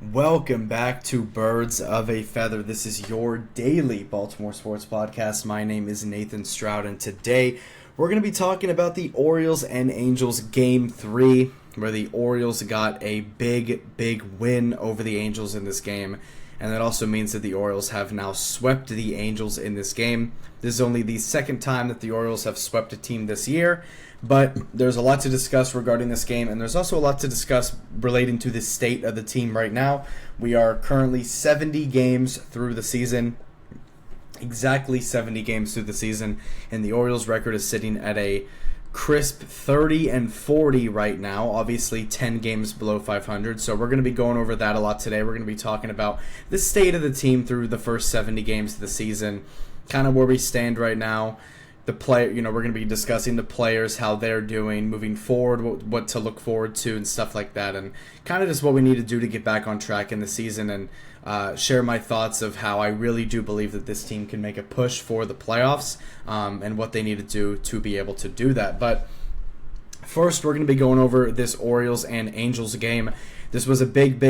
Welcome back to Birds of a Feather. This is your daily Baltimore sports podcast. My name is Nathan Stroud, and today we're going to be talking about the Orioles and Angels Game 3, where the Orioles got a big win over the Angels in this game. And that also means that the Orioles have now swept the Angels in this game. This is only the second time that the Orioles have swept a team this year, but there's a lot to discuss regarding this game, and there's also a lot to discuss relating to the state of the team right now. We are currently 70 games through the season, exactly 70 games through the season, and the Orioles record is sitting at a crisp 30-40 right now, obviously 10 games below 500. So we're going to be going over that a lot today. We're going to be talking about the state of the team through the first 70 games of the season, kind of where we stand right now. The player, we're going to be discussing the players, how they're doing moving forward, what to look forward to, and stuff like that, and kind of just what we need to do to get back on track in the season, and share my thoughts of how I really do believe that this team can make a push for the playoffs, and what they need to do to be able to do that. But first, we're going to be going over this Orioles and Angels game. This was a big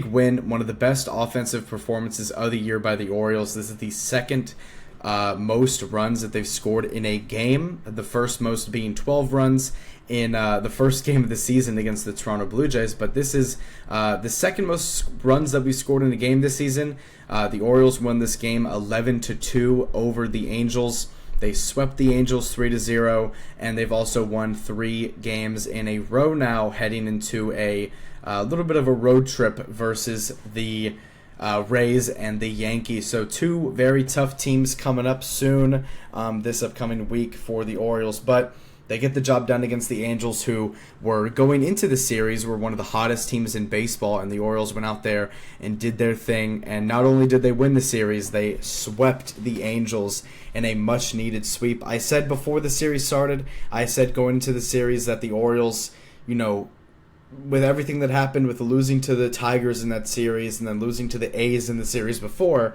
win, one of the best offensive performances of the year by the Orioles. This is the second most runs that they've scored in a game, the first most being 12 runs in the first game of the season against the Toronto Blue Jays, but this is the second most runs that we scored in a game this season. The Orioles won this game 11-2 over the Angels. They swept the Angels 3-0, and they've also won 3 games in a row now, heading into a little bit of a road trip versus the Rays and the Yankees. So 2 very tough teams coming up soon this upcoming week for the Orioles, but they get the job done against the Angels, who were going into the series, were one of the hottest teams in baseball, and the Orioles went out there and did their thing, and not only did they win the series, they swept the Angels in a much-needed sweep. I said before the series started, I said going into the series that the Orioles, with everything that happened with losing to the Tigers in that series and then losing to the A's in the series before,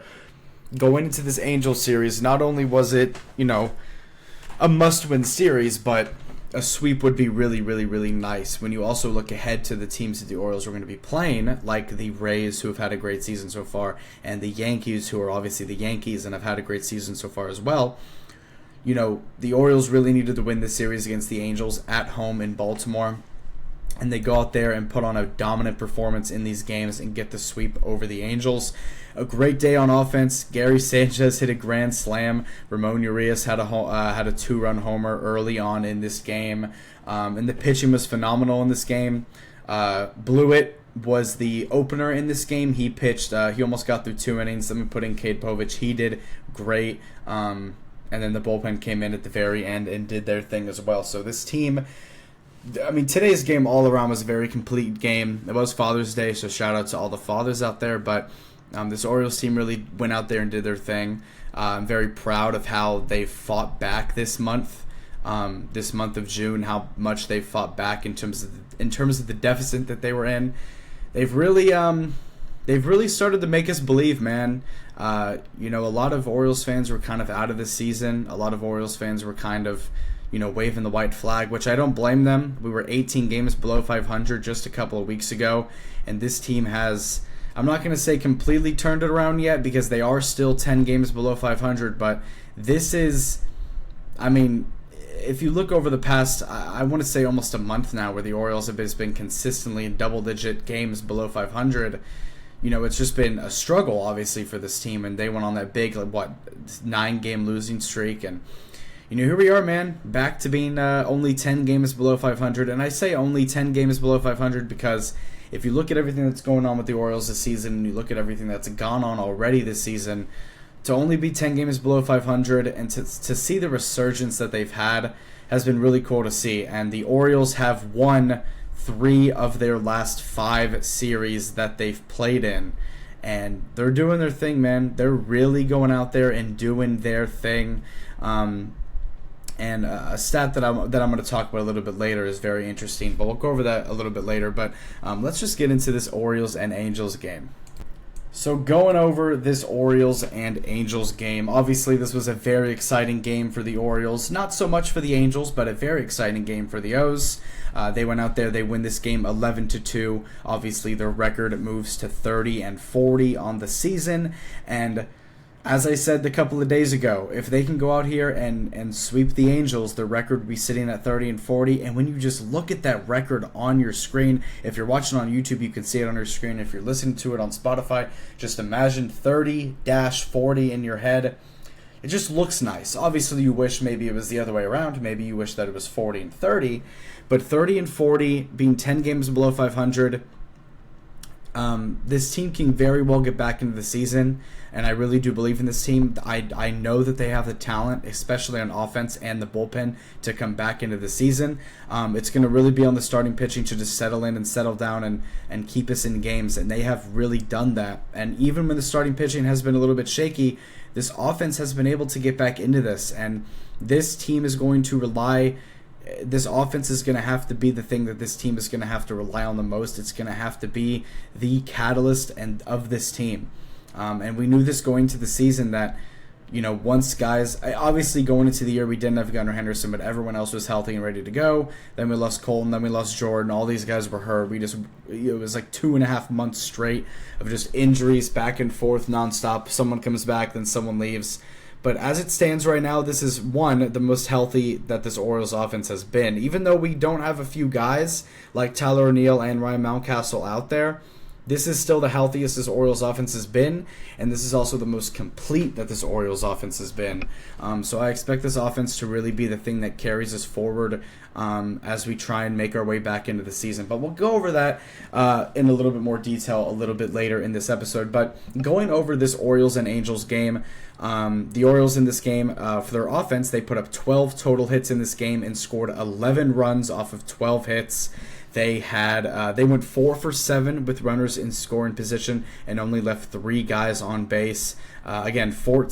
going into this Angels series, not only was it, a must-win series, but a sweep would be really nice when you also look ahead to the teams that the Orioles are going to be playing, like the Rays, who have had a great season so far, and the Yankees, who are obviously the Yankees and have had a great season so far as well. The Orioles really needed to win this series against the Angels at home in Baltimore, and they go out there and put on a dominant performance in these games and get the sweep over the Angels. A great day on offense. Gary Sanchez hit a grand slam. Ramon Urias had a 2-run homer early on in this game. And the pitching was phenomenal in this game. Blewett was the opener in this game. He pitched. He almost got through 2 innings. Let me put in Cade Povich. He did great. And then the bullpen came in at the very end and did their thing as well. So this team... today's game all around was a very complete game. It was Father's Day, so shout out to all the fathers out there. But this Orioles team really went out there and did their thing. I'm very proud of how they fought back this month of June. How much they fought back in terms of the deficit that they were in. They've really started to make us believe, man. A lot of Orioles fans were kind of out of this season. A lot of Orioles fans were kind of waving the white flag, which I don't blame them. We were 18 games below 500 just a couple of weeks ago, and this team has, I'm not going to say completely turned it around yet, because they are still 10 games below 500, but this is, if you look over the past, I want to say almost a month now, where the Orioles have been consistently in double-digit games below 500, it's just been a struggle, obviously, for this team, and they went on that big, 9-game losing streak, and here we are, man, back to being only 10 games below 500. And I say only 10 games below 500 because if you look at everything that's going on with the Orioles this season, and you look at everything that's gone on already this season, to only be 10 games below 500 and to see the resurgence that they've had has been really cool to see. And the Orioles have won 3 of their last 5 series that they've played in. And they're doing their thing, man. They're really going out there and doing their thing. And a stat that I'm going to talk about a little bit later is very interesting, but we'll go over that a little bit later. But let's just get into this Orioles and Angels game. So going over this Orioles and Angels game, obviously this was a very exciting game for the Orioles. Not so much for the Angels, but a very exciting game for the O's. They went out there, they win this game 11-2. Obviously their record moves to 30-40 on the season. And as I said a couple of days ago, if they can go out here and sweep the Angels, their record would be sitting at 30-40. And when you just look at that record on your screen, if you're watching on YouTube, you can see it on your screen. If you're listening to it on Spotify, just imagine 30-40 in your head. It just looks nice. Obviously, you wish maybe it was the other way around. Maybe you wish that it was 40-30. But 30-40, being 10 games below 500, this team can very well get back into the season, and I really do believe in this team. I know that they have the talent, especially on offense and the bullpen, to come back into the season. It's going to really be on the starting pitching to just settle in and settle down and keep us in games, and they have really done that. And even when the starting pitching has been a little bit shaky, this offense has been able to get back into this, and this team is going to rely... This offense is going to have to be the thing that this team is going to have to rely on the most. It's going to have to be the catalyst of this team. And we knew this going to the season that, once guys, obviously going into the year we didn't have Gunnar Henderson, but everyone else was healthy and ready to go. Then we lost Colton, then we lost Jordan. All these guys were hurt. It was like 2.5 months straight of just injuries back and forth nonstop. Someone comes back, then someone leaves. But as it stands right now, this is, the most healthy that this Orioles offense has been. Even though we don't have a few guys like Tyler O'Neill and Ryan Mountcastle out there, this is still the healthiest this Orioles offense has been, and this is also the most complete that this Orioles offense has been. So I expect this offense to really be the thing that carries us forward as we try and make our way back into the season. But we'll go over that in a little bit more detail a little bit later in this episode. But going over this Orioles and Angels game, the Orioles in this game, for their offense, they put up 12 total hits in this game and scored 11 runs off of 12 hits. They went 4 for 7 with runners in scoring position and only left 3 guys on base. Again, 12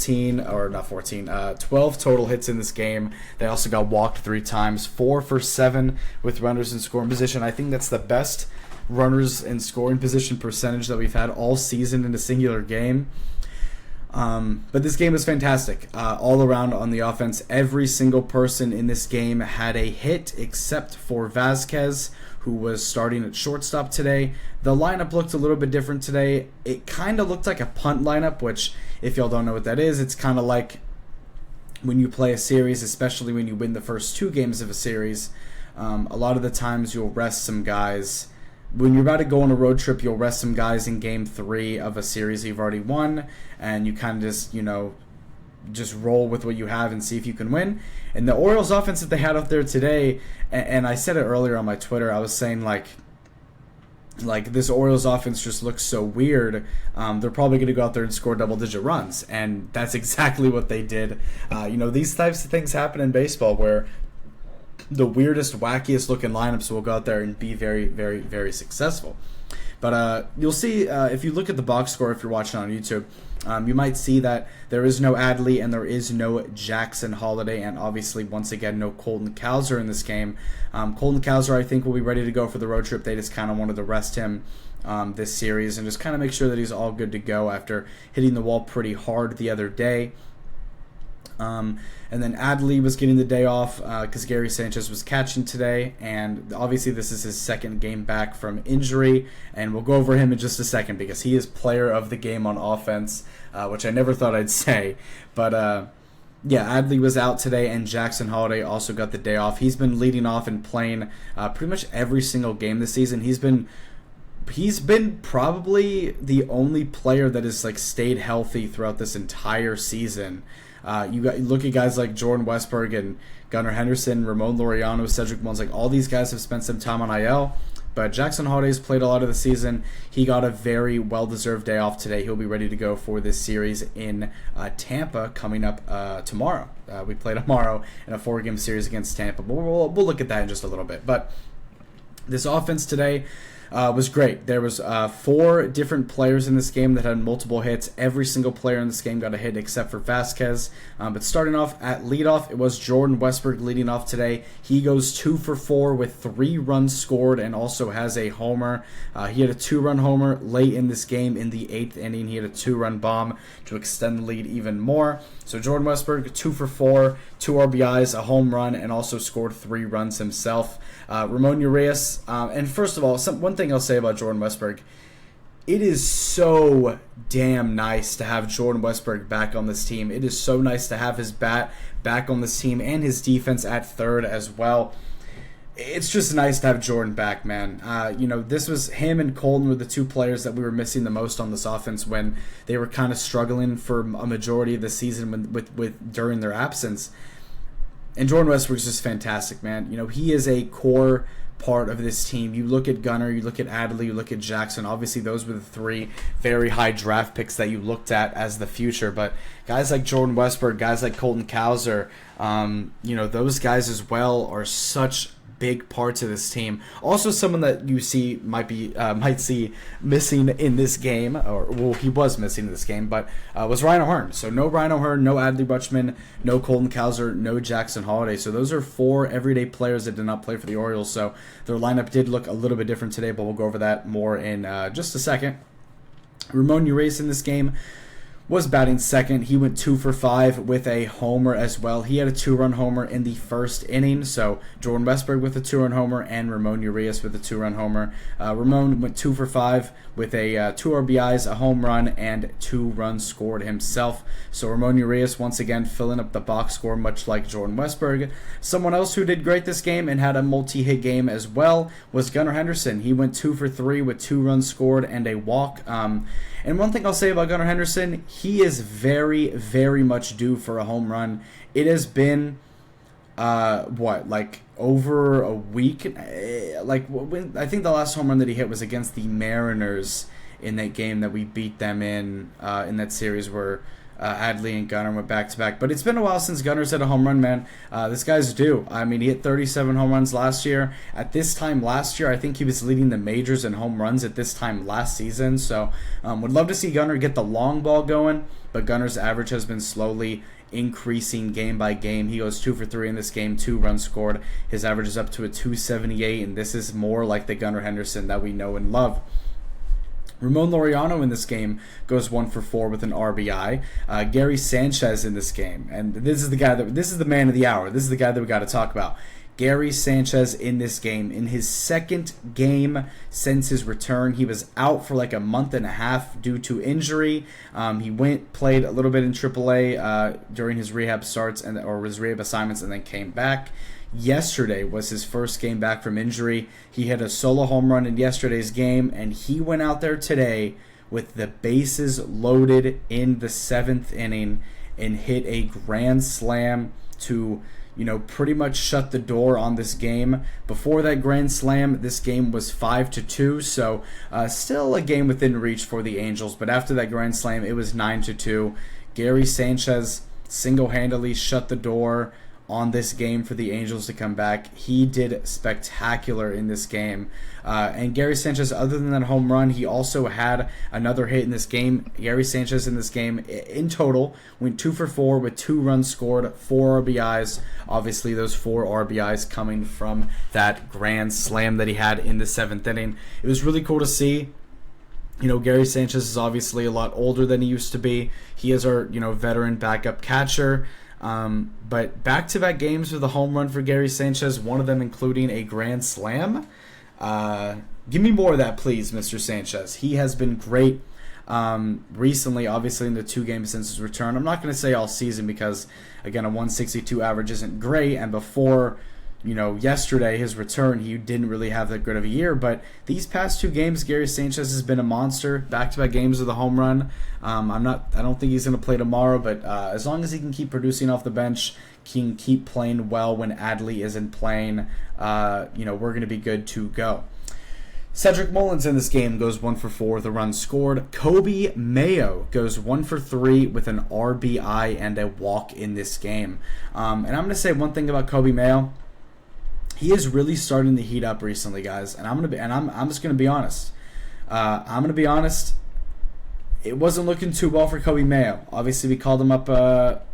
total hits in this game. They also got walked 3 times, 4 for 7 with runners in scoring position. I think that's the best runners in scoring position percentage that we've had all season in a singular game. But this game was fantastic all around on the offense. Every single person in this game had a hit except for Vasquez, who was starting at shortstop today. The lineup looked a little bit different today. It kind of looked like a punt lineup, which, if y'all don't know what that is, it's kind of like when you play a series, especially when you win the first 2 games of a series. A lot of the times you'll rest some guys. When you're about to go on a road trip, you'll rest some guys in game 3 of a series you've already won, and you kind of just roll with what you have and see if you can win. And the Orioles offense that they had out there today, and I said it earlier on my Twitter, I was saying like this Orioles offense just looks so weird. They're probably going to go out there and score double-digit runs, and that's exactly what they did. These types of things happen in baseball where the weirdest, wackiest looking lineups will go out there and be very, very, very successful. But you'll see if you look at the box score, if you're watching on YouTube, you might see that there is no Adley and there is no Jackson Holiday, and obviously, once again, no Colton Cowser in this game. Colton Cowser, I think, will be ready to go for the road trip. They just kind of wanted to rest him this series and just kind of make sure that he's all good to go after hitting the wall pretty hard the other day. And then Adley was getting the day off because Gary Sanchez was catching today, and obviously this is his second game back from injury, and we'll go over him in just a second because he is player of the game on offense, which I never thought I'd say. But Adley was out today, and Jackson Holiday also got the day off. He's been leading off and playing pretty much every single game this season. He's been probably the only player that has stayed healthy throughout this entire season. You look at guys like Jordan Westberg and Gunnar Henderson, Ramon Laureano, Cedric Mullins, all these guys have spent some time on IL, but Jackson Holiday's played a lot of the season. He got a very well-deserved day off today. He'll be ready to go for this series in Tampa coming up tomorrow. We play tomorrow in a 4-game series against Tampa, but we'll look at that in just a little bit. But this offense today, was great. There was 4 different players in this game that had multiple hits. Every single player in this game got a hit except for Vasquez. But starting off at leadoff, it was Jordan Westburg leading off today. He goes 2 for 4 with 3 runs scored and also has a homer. He had a 2-run homer late in this game in the 8th inning. He had a 2-run bomb to extend the lead even more. So Jordan Westburg, 2 for 4, 2 RBIs, a home run, and also scored 3 runs himself. Ramon Urias, and first of all, one thing I'll say about Jordan Westburg, it is so damn nice to have Jordan Westburg back on this team. It is so nice to have his bat back on this team and his defense at third as well. It's just nice to have Jordan back, man. This was him and Colton were the 2 players that we were missing the most on this offense when they were kind of struggling for a majority of the season during their absence. And Jordan Westbrook's just fantastic, man. He is a core part of this team. You look at Gunnar, you look at Adley, you look at Jackson. Obviously, those were the 3 very high draft picks that you looked at as the future. But guys like Jordan Westbrook, guys like Colton Cowser, those guys as well are such big parts of this team. Also, someone that you see might see missing in this game, he was missing in this game, but was Ryan O'Hearn. So no Ryan O'Hearn, no Adley Rutschman, no Colton Cowser, no Jackson Holiday. So those are 4 everyday players that did not play for the Orioles. So their lineup did look a little bit different today, but we'll go over that more in just a second. Ramon Urias in this game was batting second. He went 2 for 5 with a homer as well. He had a 2-run homer in the first inning. So Jordan Westburg with a 2-run homer and Ramon Urias with a 2-run homer. Ramon went 2 for 5 with a 2 RBIs, a home run, and 2 runs scored himself. So Ramon Urias once again filling up the box score, much like Jordan Westburg. Someone else who did great this game and had a multi-hit game as well was Gunnar Henderson. He went 2 for 3 with 2 runs scored and a walk. And one thing I'll say about Gunnar Henderson, he is very, very much due for a home run. It has been, over a week? I think the last home run that he hit was against the Mariners in that game that we beat them in that series where Adley and Gunnar went back-to-back. But it's been a while since Gunner's hit a home run, man. This guy's due. I mean, he hit 37 home runs last year. At this time last year, I think he was leading the majors in home runs at this time last season. So would love to see Gunnar get the long ball going, but Gunner's average has been slowly increasing game by game. He goes 2 for 3 in this game, 2 runs scored. His average is up to a 278, and this is more like the Gunnar Henderson that we know and love. Ramon Laureano in this game goes 1 for 4 with an RBI. Gary Sanchez in this game, and this is the man of the hour. This is the guy that we got to talk about. Gary Sanchez in this game, in his second game since his return. He was out for like a month and a half due to injury. He played a little bit in AAA during his rehab starts or his rehab assignments, and then came back. Yesterday was his first game back from injury. He had a solo home run in yesterday's game, and he went out there today with the bases loaded in the 7th inning and hit a grand slam to, pretty much shut the door on this game. Before that grand slam, this game was 5-2, so still a game within reach for the Angels. But after that grand slam, it was 9-2. Gary Sanchez single-handedly shut the door on this game for the Angels to come back. He did spectacular in this game. And Gary Sanchez, other than that home run, he also had another hit in this game. Gary Sanchez in this game, in total, went 2 for 4 with 2 runs scored, 4 RBIs. Obviously, those 4 RBIs coming from that grand slam that he had in the 7th inning. It was really cool to see. Gary Sanchez is obviously a lot older than he used to be. He is our, veteran backup catcher. But back-to-back games with a home run for Gary Sanchez, one of them including a grand slam. Give me more of that, please, Mr. Sanchez. He has been great recently, obviously, in the 2 games since his return. I'm not going to say all season because, again, a 162 average isn't great, and before yesterday, his return, he didn't really have that good of a year. But these past 2 games, Gary Sanchez has been a monster. Back-to-back games with a home run. I don't think he's going to play tomorrow, but as long as he can keep producing off the bench, can keep playing well when Adley isn't playing, we're going to be good to go. Cedric Mullins in this game goes 1 for 4 with a run scored. Kobe Mayo goes 1 for 3 with an RBI and a walk in this game. And I'm going to say one thing about Kobe Mayo. he is really starting to heat up recently, guys. And I'm just gonna be honest. I'm gonna be honest. It wasn't looking too well for Kobe Mayo. Obviously, we called him up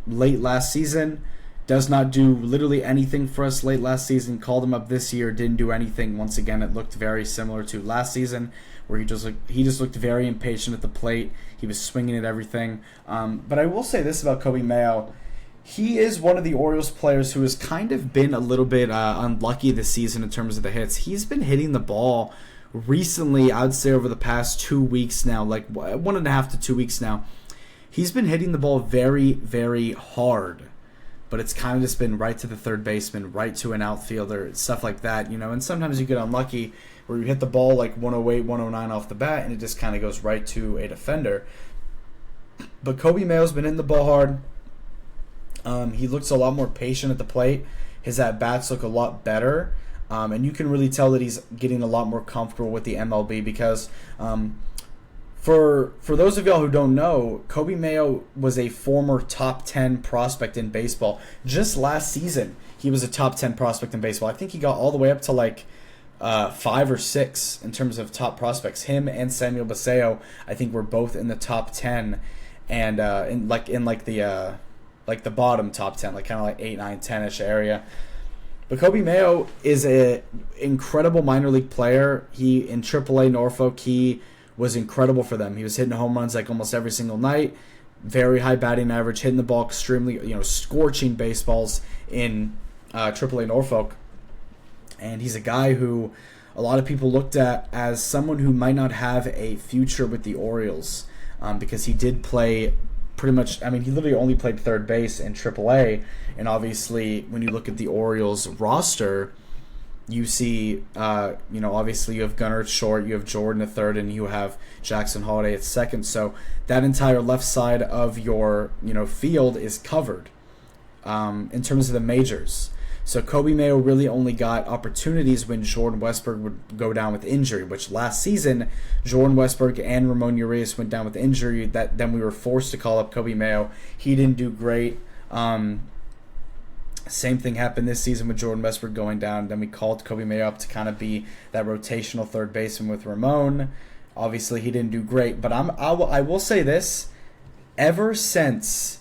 late last season. Does not do literally anything for us late last season. Called him up this year. Didn't do anything. Once again, it looked very similar to last season, where he just looked very impatient at the plate. He was swinging at everything. But I will say this about Kobe Mayo. He is one of the Orioles players who has kind of been a little bit unlucky this season in terms of the hits. He's been hitting the ball recently, I would say over the past 2 weeks now, like 1.5 to 2 weeks now. He's been hitting the ball very, very hard. But it's kind of just been right to the third baseman, right to an outfielder, stuff like that, And sometimes you get unlucky where you hit the ball like 108, 109 off the bat, and it just kind of goes right to a defender. But Kobe Mayo's been hitting the ball hard. He looks a lot more patient at the plate. His at-bats look a lot better. And you can really tell that he's getting a lot more comfortable with the MLB because for those of y'all who don't know, Kobe Mayo was a former top 10 prospect in baseball. Just last season, he was a top 10 prospect in baseball. I think he got all the way up to like 5 or 6 in terms of top prospects. Him and Samuel Basallo, I think, were both in the top 10, and in the bottom top 10, like kind of like 8, 9, 10-ish area. But Kobe Mayo is an incredible minor league player. He in AAA Norfolk, he was incredible for them. He was hitting home runs like almost every single night. Very high batting average, hitting the ball extremely, scorching baseballs in AAA Norfolk. And he's a guy who a lot of people looked at as someone who might not have a future with the Orioles because he did play pretty much, he literally only played third base in AAA, and obviously when you look at the Orioles roster, you see, obviously you have Gunnar at short, you have Jordan at third, and you have Jackson Holiday at second, so that entire left side of your, field is covered in terms of the majors. So Kobe Mayo really only got opportunities when Jordan Westburg would go down with injury, which last season Jordan Westburg and Ramon Urias went down with injury. That then we were forced to call up Kobe Mayo. He didn't do great. Same thing happened this season with Jordan Westburg going down. Then we called Kobe Mayo up to kind of be that rotational third baseman with Ramon. Obviously, he didn't do great, but I will say this: ever since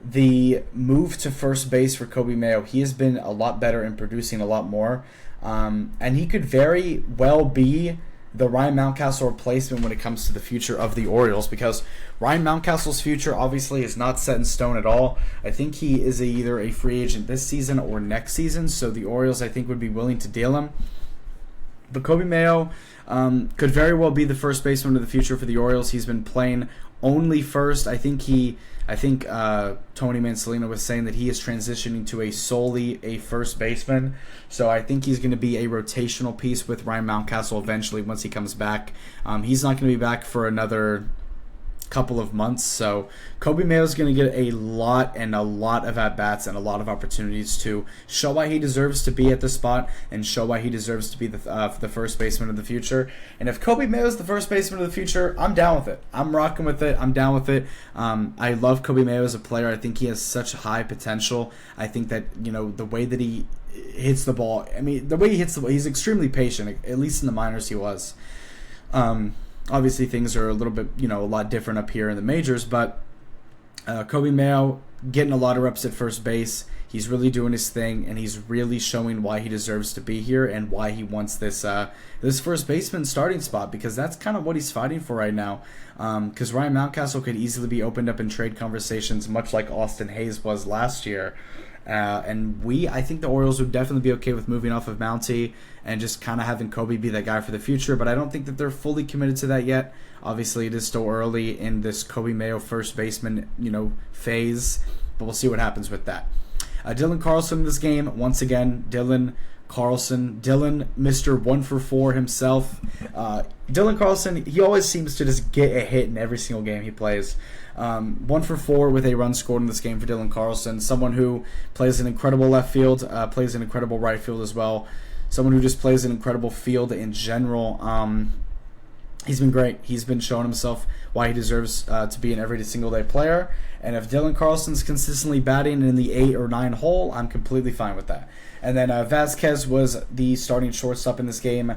the move to first base for Kobe Mayo, he has been a lot better and producing a lot more. And he could very well be the Ryan Mountcastle replacement when it comes to the future of the Orioles, because Ryan Mountcastle's future obviously is not set in stone at all. I think he is either a free agent this season or next season, so the Orioles, I think, would be willing to deal him. But Kobe Mayo could very well be the first baseman of the future for the Orioles. He's been playing only first. I think Tony Mansolino was saying that he is transitioning to solely a first baseman. So I think he's going to be a rotational piece with Ryan Mountcastle eventually once he comes back. He's not going to be back for another couple of months. So Kobe Mayo is going to get a lot of at-bats and a lot of opportunities to show why he deserves to be at the spot and show why he deserves to be the first baseman of the future. And if Kobe Mayo is the first baseman of the future, I'm down with it. I'm rocking with it. I'm down with it. I love Kobe Mayo as a player. I think he has such high potential. I think that, the way that he hits the ball, the way he hits the ball, he's extremely patient. At least in the minors he was. Obviously, things are a little bit, a lot different up here in the majors, but Kobe Mayo getting a lot of reps at first base. He's really doing his thing, and he's really showing why he deserves to be here and why he wants this first baseman starting spot, because that's kind of what he's fighting for right now. Because Ryan Mountcastle could easily be opened up in trade conversations, much like Austin Hayes was last year. And I think the Orioles would definitely be okay with moving off of Mountie and just kind of having Kobe be that guy for the future, but I don't think that they're fully committed to that yet. Obviously, it is still early in this Kobe Mayo first baseman, phase, but we'll see what happens with that. Dylan Carlson in this game, once again, Dylan, Mr. 1 for 4 himself. Dylan Carlson, he always seems to just get a hit in every single game he plays. 1 for 4 with a run scored in this game for Dylan Carlson, someone who plays an incredible left field, plays an incredible right field as well, someone who just plays an incredible field in general. He's been great. He's been showing himself why he deserves to be an every single day player. And if Dylan Carlson's consistently batting in the 8 or 9 hole, I'm completely fine with that. And then Vasquez was the starting shortstop in this game.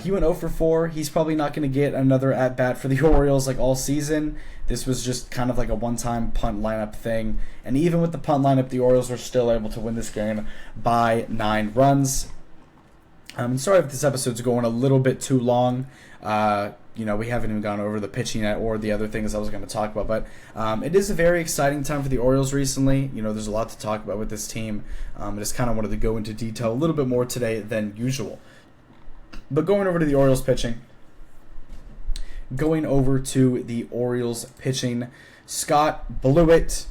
He went 0 for 4. He's probably not going to get another at-bat for the Orioles like all season. This was just kind of like a one-time punt lineup thing. And even with the punt lineup, the Orioles were still able to win this game by 9 runs. I'm sorry if this episode's going a little bit too long. We haven't even gone over the pitching yet or the other things I was going to talk about. But it is a very exciting time for the Orioles recently. There's a lot to talk about with this team. I just kind of wanted to go into detail a little bit more today than usual. But going over to the Orioles pitching. Scott Blewett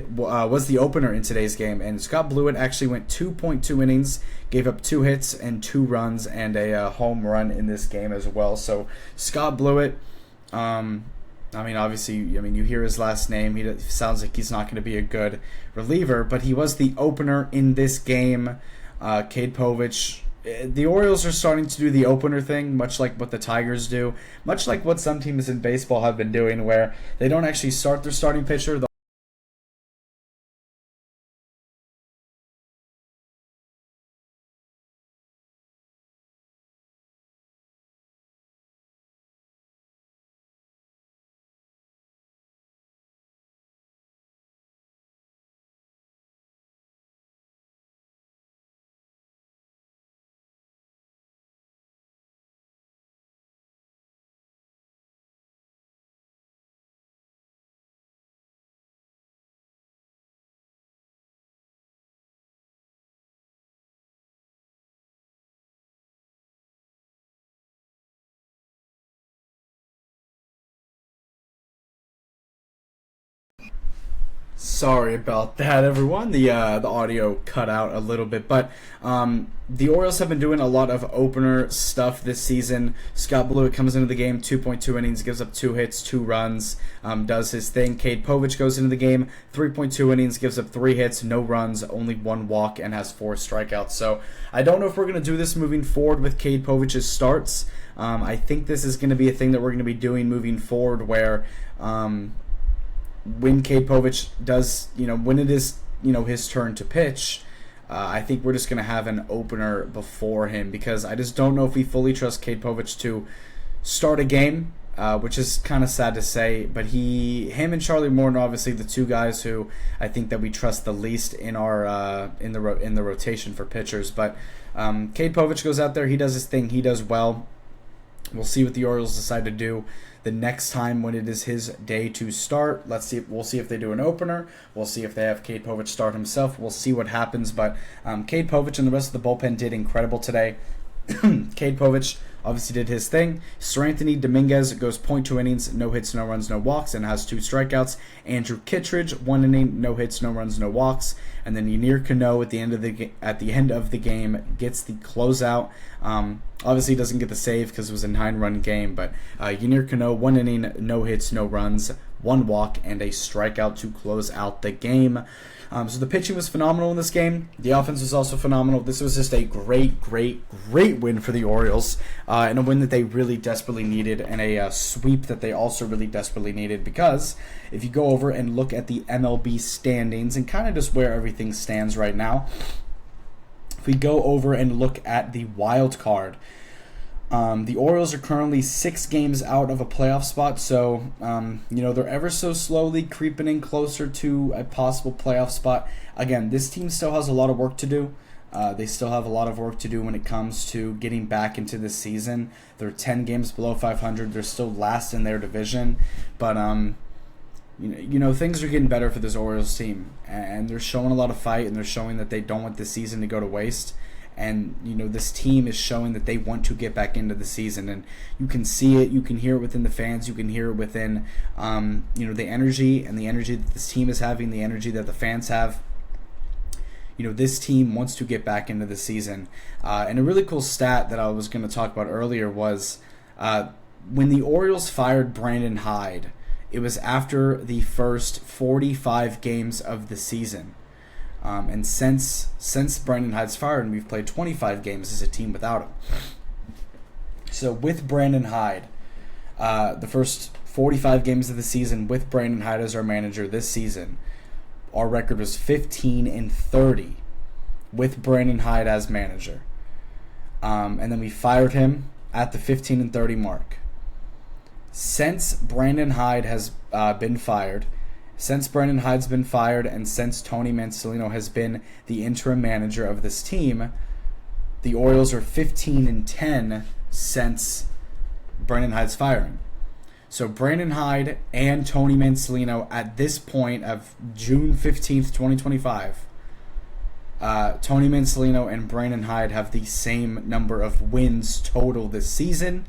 was the opener in today's game, and Scott Blewett actually went 2.2 innings, gave up 2 hits and 2 runs and a home run in this game as well. So Scott Blewett, obviously, you hear his last name. He sounds like he's not going to be a good reliever, but he was the opener in this game. Cade Povich. The Orioles are starting to do the opener thing, much like what the Tigers do, much like what some teams in baseball have been doing, where they don't actually start their starting pitcher. Sorry about that, everyone. The audio cut out a little bit, but the Orioles have been doing a lot of opener stuff this season. Scott Blewett comes into the game, 2.2 innings, gives up 2 hits, 2 runs, does his thing. Cade Povich goes into the game, 3.2 innings, gives up 3 hits, no runs, only 1 walk, and has 4 strikeouts. So I don't know if we're going to do this moving forward with Cade Povich's starts. I think this is going to be a thing that we're going to be doing moving forward, where when Cade Povich does, when it is, his turn to pitch, I think we're just going to have an opener before him, because I just don't know if we fully trust Cade Povich to start a game, which is kind of sad to say. But him and Charlie Morton are obviously the 2 guys who I think that we trust the least in our in the rotation for pitchers. But Cade Povich goes out there, he does his thing, he does well. We'll see what the Orioles decide to do the next time when it is his day to start. We'll see if they do an opener. We'll see if they have Cade Povich start himself. We'll see what happens. But Cade Povich and the rest of the bullpen did incredible today. Cade Povich obviously did his thing. Seranthony Dominguez goes 0.2 innings, no hits, no runs, no walks, and has 2 strikeouts. Andrew Kittredge, 1 inning, no hits, no runs, no walks. And then Yennier Cano at the end of the game gets the closeout. Obviously, he doesn't get the save because it was a 9-run game, but Yennier Cano, 1 inning, no hits, no runs, 1 walk, and a strikeout to close out the game. So the pitching was phenomenal in this game. The offense was also phenomenal. This was just a great win for the Orioles, and a win that they really desperately needed, and a sweep that they also really desperately needed, because if you go over and look at the MLB standings and kind of just where everything stands right now, if we go over and look at the wild card, the Orioles are currently 6 games out of a playoff spot, so they're ever so slowly creeping in closer to a possible playoff spot. Again, this team still has a lot of work to do. They still have a lot of work to do when it comes to getting back into this season. They're 10 games below 500. They're still last in their division, but things are getting better for this Orioles team, and they're showing a lot of fight, and they're showing that they don't want this season to go to waste. And, this team is showing that they want to get back into the season. And you can see it. You can hear it within the fans. You can hear it within, the energy and the energy that this team is having, the energy that the fans have. This team wants to get back into the season. And a really cool stat that I was going to talk about earlier was when the Orioles fired Brandon Hyde, it was after the first 45 games of the season. And since Brandon Hyde's fired, and we've played 25 games as a team without him. So with Brandon Hyde, the first 45 games of the season with Brandon Hyde as our manager this season, our record was 15-30 with Brandon Hyde as manager. And then we fired him at the 15-30 mark. Since Brandon Hyde has been fired, and since Tony Mansolino has been the interim manager of this team, the Orioles are 15-10 since Brandon Hyde's firing. So Brandon Hyde and Tony Mansolino at this point of June 15th, 2025, Tony Mansolino and Brandon Hyde have the same number of wins total this season,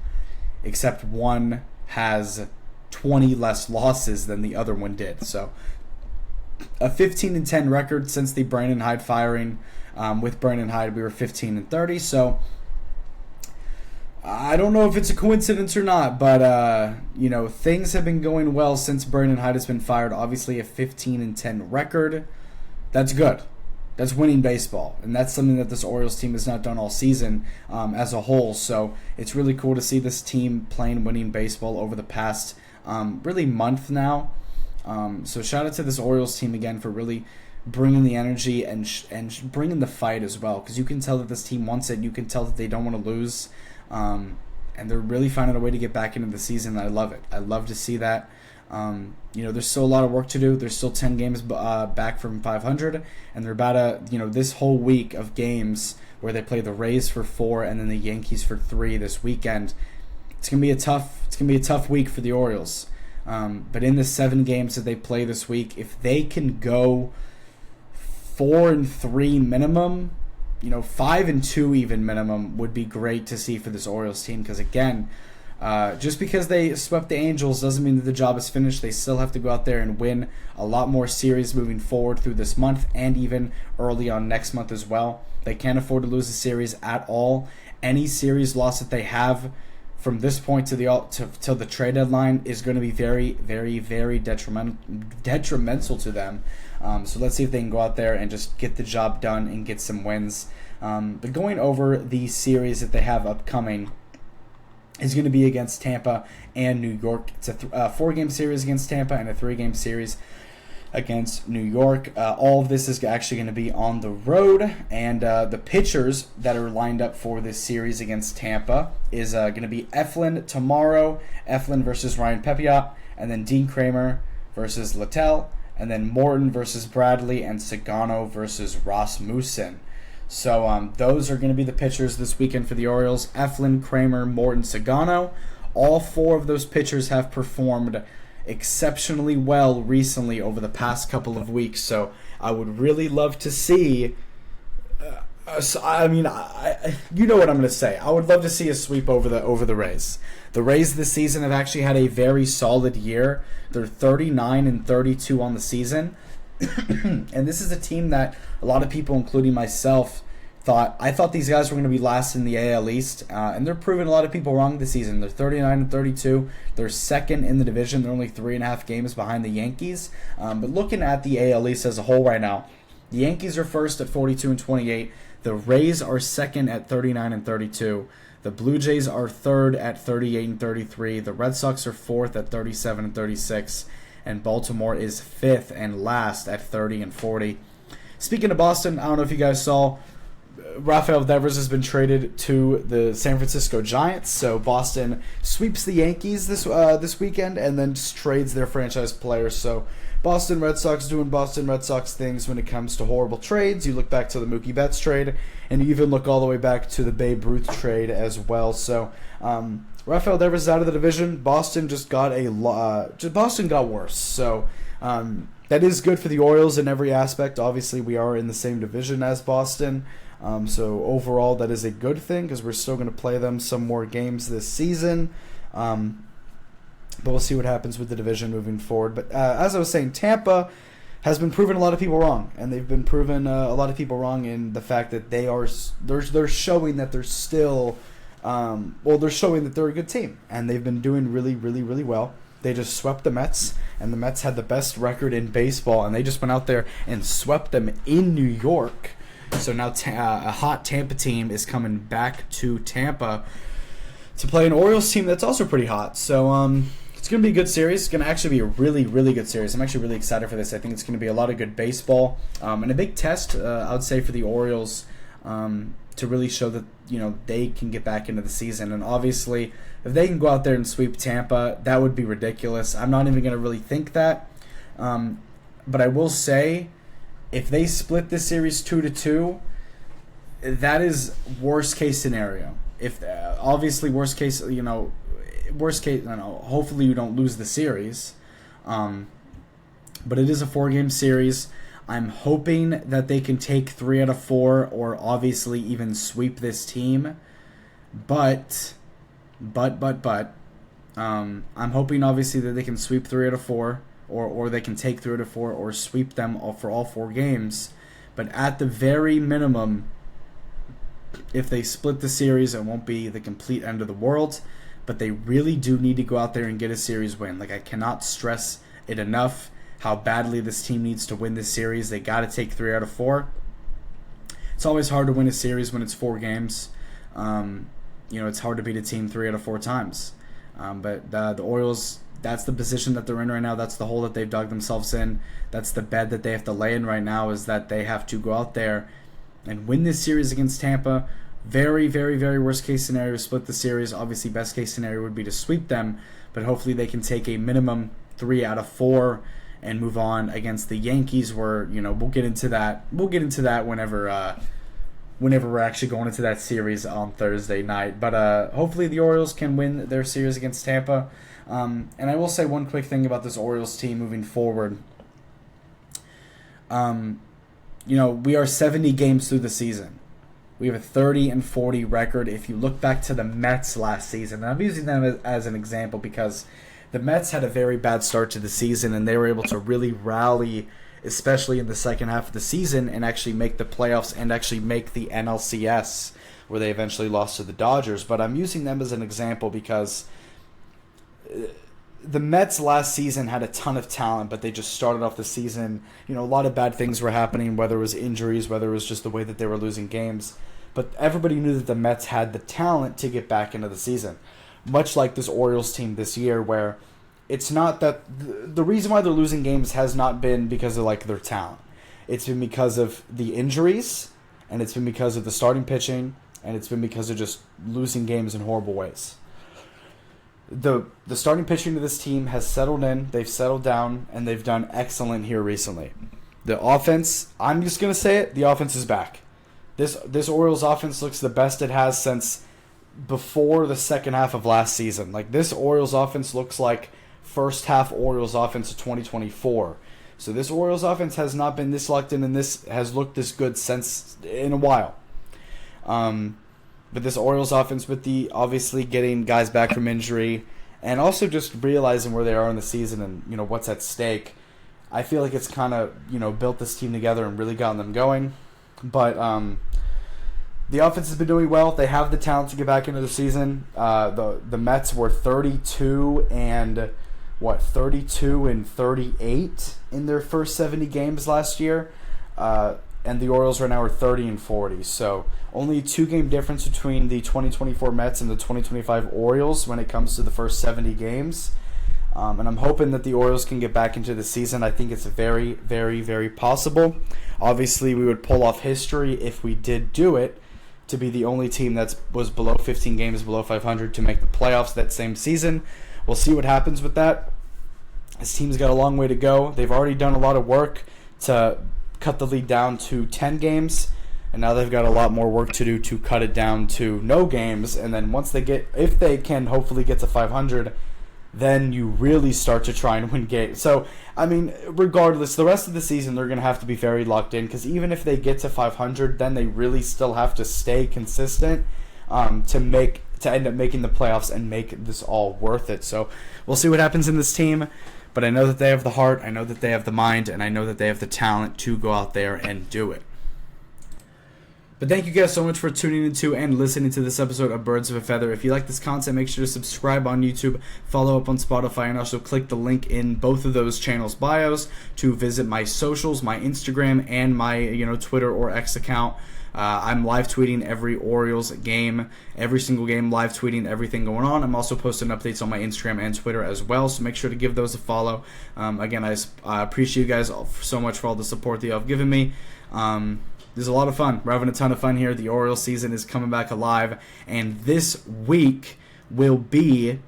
except one has 20 less losses than the other one did. So a 15-10 record since the Brandon Hyde firing. With Brandon Hyde, we were 15-30. So I don't know if it's a coincidence or not, but things have been going well since Brandon Hyde has been fired. Obviously, a 15-10 record. That's good. That's winning baseball, and that's something that this Orioles team has not done all season as a whole. So it's really cool to see this team playing winning baseball over the past really month now. So shout out to this Orioles team again for really bringing the energy and bringing the fight as well, because you can tell that this team wants it. You can tell that they don't want to lose, and they're really finding a way to get back into the season. I love it. I love to see that. There's still a lot of work to do. There's still 10 games back from 500, and they're about this whole week of games where they play the Rays for 4 and then the Yankees for 3 this weekend. It's gonna be a tough week for the Orioles. But in the 7 games that they play this week, if they can go 4-3 minimum, 5-2 even minimum would be great to see for this Orioles team. Because again, just because they swept the Angels doesn't mean that the job is finished. They still have to go out there and win a lot more series moving forward through this month and even early on next month as well. They can't afford to lose a series at all. Any series loss that they have from this point to the trade deadline is going to be very, very, very detrimental to them. So let's see if they can go out there and just get the job done and get some wins. But going over the series that they have upcoming is going to be against Tampa and New York. It's a 4-game series against Tampa and a 3-game series against New York. All of this is actually going to be on the road, and the pitchers that are lined up for this series against Tampa is going to be Eflin tomorrow, Eflin versus Ryan Pepiot, and then Dean Kramer versus Littell, and then Morton versus Bradley, and Sagano versus Rasmussen. So those are going to be the pitchers this weekend for the Orioles: Eflin, Kramer, Morton, Sagano. All 4 of those pitchers have performed exceptionally well recently over the past couple of weeks. So I would really love to see. You know what I'm going to say. I would love to see a sweep over the Rays. The Rays this season have actually had a very solid year. They're 39-32 on the season. And this is a team that a lot of people, including myself, thought these guys were going to be last in the AL East, and they're proving a lot of people wrong this season. They're 39-32. They're second in the division. They're only 3.5 games behind the Yankees. But looking at the AL East as a whole right now, the Yankees are first at 42-28. The Rays are second at 39-32. The Blue Jays are third at 38-33. The Red Sox are fourth at 37-36. And Baltimore is fifth and last at 30-40. Speaking of Boston, I don't know if you guys saw, Rafael Devers has been traded to the San Francisco Giants. So Boston sweeps the Yankees this weekend and then just trades their franchise players. So Boston Red Sox doing Boston Red Sox things when it comes to horrible trades. You look back to the Mookie Betts trade, and you even look all the way back to the Babe Ruth trade as well. So Rafael Devers is out of the division. Boston just got Boston got worse. So that is good for the Orioles in every aspect. Obviously, we are in the same division as Boston. So overall, that is a good thing because we're still going to play them some more games this season. But we'll see what happens with the division moving forward. But as I was saying, Tampa has been proving a lot of people wrong, and they've been proving a lot of people wrong in the fact that they're showing that they're still they're showing that they're a good team, and they've been doing really, really, really well. They just swept the Mets, and the Mets had the best record in baseball, and they just went out there and swept them in New York. So now a hot Tampa team is coming back to Tampa to play an Orioles team that's also pretty hot. So it's going to be a good series. It's going to actually be a really, really good series. I'm actually really excited for this. I think it's going to be a lot of good baseball and a big test, I would say, for the Orioles to really show that they can get back into the season. And obviously, if they can go out there and sweep Tampa, that would be ridiculous. I'm not even going to really think that. But I will say, if they split this series 2-2, that is worst case scenario. If obviously worst case, hopefully you don't lose the series. But it is a 4-game series. I'm hoping that they can take 3 out of 4 or obviously even sweep this team. But I'm hoping obviously that they can sweep 3 out of 4 or they can take 3 out of 4 or sweep them for all 4 games. But at the very minimum, if they split the series, it won't be the complete end of the world, but they really do need to go out there and get a series win. Like, I cannot stress it enough how badly this team needs to win this series. They got to take 3 out of 4. It's always hard to win a series when it's 4 games. It's hard to beat a team 3 out of 4 times. But the Orioles, that's the position that they're in right now. That's the hole that they've dug themselves in. That's the bed that they have to lay in right now, is that they have to go out there and win this series against Tampa. Very, very, very worst case scenario, split the series. Obviously, best case scenario would be to sweep them, but hopefully they can take a minimum 3 out of 4 and move on against the Yankees. Where we'll get into that. We'll get into that whenever we're actually going into that series on Thursday night. But hopefully the Orioles can win their series against Tampa. And I will say one quick thing about this Orioles team moving forward. We are 70 games through the season. We have a 30-40 record. If you look back to the Mets last season, and I'm using them as an example because the Mets had a very bad start to the season, and they were able to really rally, especially in the second half of the season, and actually make the playoffs and actually make the NLCS, where they eventually lost to the Dodgers. But I'm using them as an example because the Mets last season had a ton of talent, but they just started off the season. A lot of bad things were happening, whether it was injuries, whether it was just the way that they were losing games. But everybody knew that the Mets had the talent to get back into the season. Much like this Orioles team this year, where it's not that the reason why they're losing games has not been because of their talent. It's been because of the injuries, and it's been because of the starting pitching, and it's been because of just losing games in horrible ways. The starting pitching of this team has settled in, they've settled down, and they've done excellent here recently. The offense, I'm just going to say it, the offense is back. This Orioles offense looks the best it has since before the second half of last season. This Orioles offense looks like first half Orioles offense of 2024. So this Orioles offense has not been this locked in, and this has looked this good since in a while. But this Orioles offense, with the obviously getting guys back from injury and also just realizing where they are in the season and what's at stake, I feel like it's kind of built this team together and really gotten them going. But the offense has been doing well. They have the talent to get back into the season. The Mets were 32 and 38 in their first 70 games last year. And the Orioles right now are 30-40. So only a 2-game difference between the 2024 Mets and the 2025 Orioles when it comes to the first 70 games. And I'm hoping that the Orioles can get back into the season. I think it's very, very, very possible. Obviously, we would pull off history if we did do it, to be the only team that was below 15 games, below 500, to make the playoffs that same season. We'll see what happens with that. This team's got a long way to go. They've already done a lot of work to cut the lead down to 10 games, and now they've got a lot more work to do to cut it down to no games. And then once if they can hopefully get to 500, then you really start to try and win games. So, regardless, the rest of the season they're going to have to be very locked in, because even if they get to 500, then they really still have to stay consistent to end up making the playoffs and make this all worth it. So we'll see what happens in this team. But I know that they have the heart, I know that they have the mind, and I know that they have the talent to go out there and do it. But thank you guys so much for tuning into and listening to this episode of Birds of a Feather. If you like this content, make sure to subscribe on YouTube, follow up on Spotify, and also click the link in both of those channels' bios to visit my socials, my Instagram, and my Twitter or X account. I'm live tweeting every Orioles game, every single game, live tweeting everything going on. I'm also posting updates on my Instagram and Twitter as well, so make sure to give those a follow. Again, I appreciate you guys so much for all the support that you have given me. There's a lot of fun. We're having a ton of fun here. The Orioles season is coming back alive, and this week will be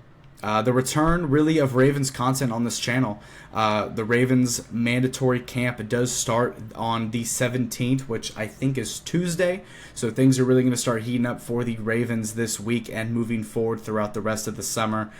the return, really, of Ravens content on this channel. The Ravens mandatory camp does start on the 17th, which I think is Tuesday. So things are really going to start heating up for the Ravens this week and moving forward throughout the rest of the summer,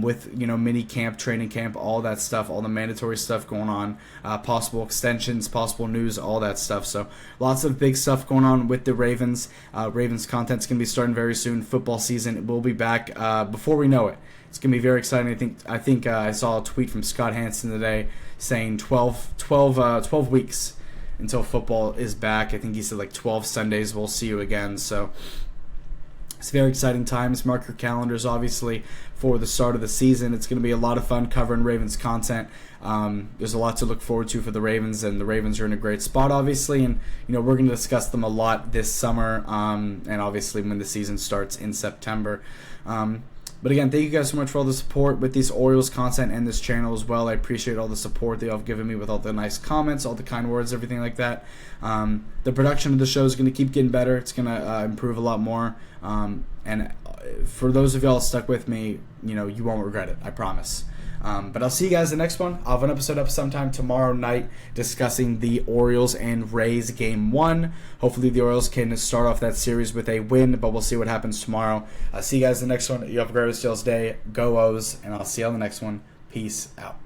with mini camp, training camp, all that stuff, all the mandatory stuff going on, possible extensions, possible news, all that stuff. So lots of big stuff going on with the Ravens. Ravens content's going to be starting very soon. Football season will be back before we know it. It's going to be very exciting. I think I saw a tweet from Scott Hansen today saying 12 weeks until football is back. I think he said like 12 Sundays we'll see you again. So it's very exciting times. Mark your calendars, obviously, for the start of the season. It's going to be a lot of fun covering Ravens content. There's a lot to look forward to for the Ravens, and the Ravens are in a great spot, obviously. And we're going to discuss them a lot this summer, and obviously when the season starts in September. But again, thank you guys so much for all the support with these Orioles content and this channel as well. I appreciate all the support that y'all have given me with all the nice comments, all the kind words, everything like that. The production of the show is going to keep getting better. It's going to improve a lot more. And for those of y'all stuck with me, you won't regret it. I promise. But I'll see you guys in the next one. I'll have an episode up sometime tomorrow night discussing the Orioles and Rays Game 1. Hopefully the Orioles can start off that series with a win, but we'll see what happens tomorrow. I'll see you guys in the next one. You have a great rest of y'all's day. Go O's, and I'll see you on the next one. Peace out.